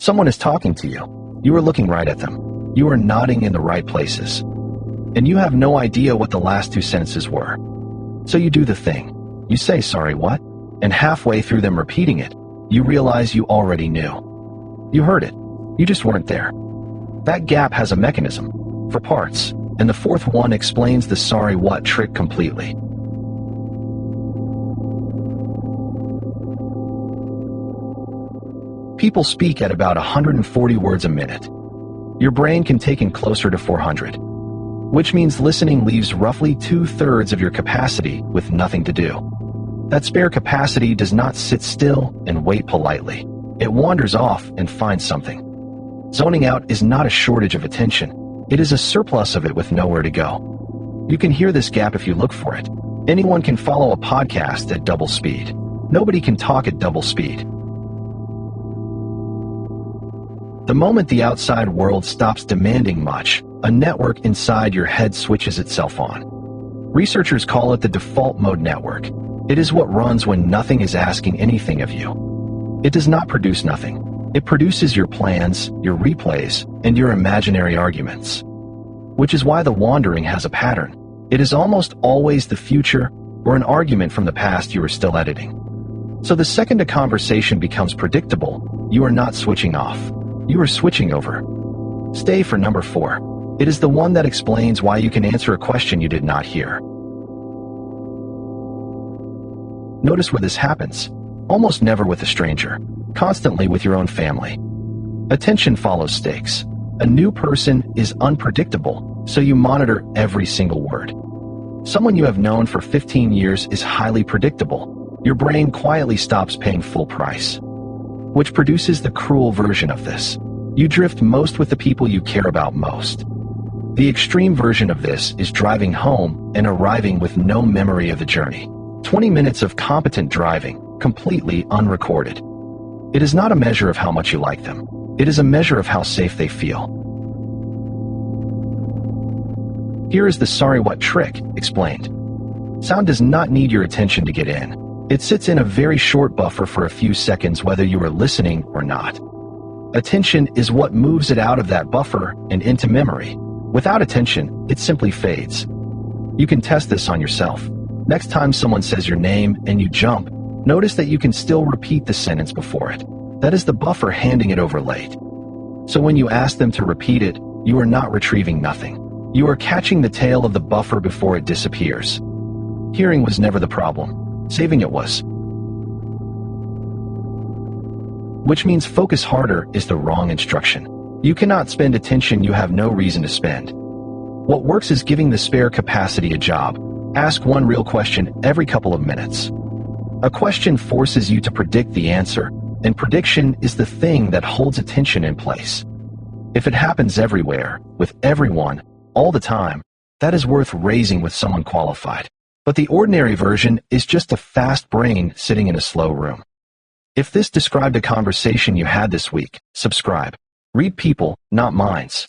Someone is talking to you. You are looking right at them. You are nodding in the right places. And you have no idea what the last two sentences were. So you do the thing. You say, "Sorry, what?" And halfway through them repeating it, you realize you already knew. You heard it. You just weren't there. That gap has a mechanism for parts, and the fourth one explains the "sorry what" trick completely. People speak at about 140 words a minute. Your brain can take in closer to 400, which means listening leaves roughly 2/3 of your capacity with nothing to do. That spare capacity does not sit still and wait politely. It wanders off and finds something. Zoning out is not a shortage of attention. It is a surplus of it with nowhere to go. You can hear this gap if you look for it. Anyone can follow a podcast at double speed. Nobody can talk at double speed. The moment the outside world stops demanding much, a network inside your head switches itself on. Researchers call it the default mode network. It is what runs when nothing is asking anything of you. It does not produce nothing. It produces your plans, your replays, and your imaginary arguments. Which is why the wandering has a pattern. It is almost always the future or an argument from the past you are still editing. So the second a conversation becomes predictable, you are not switching off. You are switching over. Stay for number 4. It is the one that explains why you can answer a question you did not hear. Notice where this happens. Almost never with a stranger. Constantly with your own family. Attention follows stakes. A new person is unpredictable, so you monitor every single word. Someone you have known for 15 years is highly predictable. Your brain quietly stops paying full price. Which produces the cruel version of this. You drift most with the people you care about most. The extreme version of this is driving home and arriving with no memory of the journey. 20 minutes of competent driving, completely unrecorded. It is not a measure of how much you like them. It is a measure of how safe they feel. Here is the "sorry what" trick explained. Sound does not need your attention to get in. It sits in a very short buffer for a few seconds whether you are listening or not. Attention is what moves it out of that buffer and into memory. Without attention, it simply fades. You can test this on yourself. Next time someone says your name and you jump, notice that you can still repeat the sentence before it. That is the buffer handing it over late. So when you ask them to repeat it, you are not retrieving nothing. You are catching the tail of the buffer before it disappears. Hearing was never the problem. Saving it was. Which means focus harder is the wrong instruction. You cannot spend attention you have no reason to spend. What works is giving the spare capacity a job. Ask one real question every couple of minutes. A question forces you to predict the answer, and prediction is the thing that holds attention in place. If it happens everywhere, with everyone, all the time, that is worth raising with someone qualified. But the ordinary version is just a fast brain sitting in a slow room. If this described a conversation you had this week, subscribe. Read people, not minds.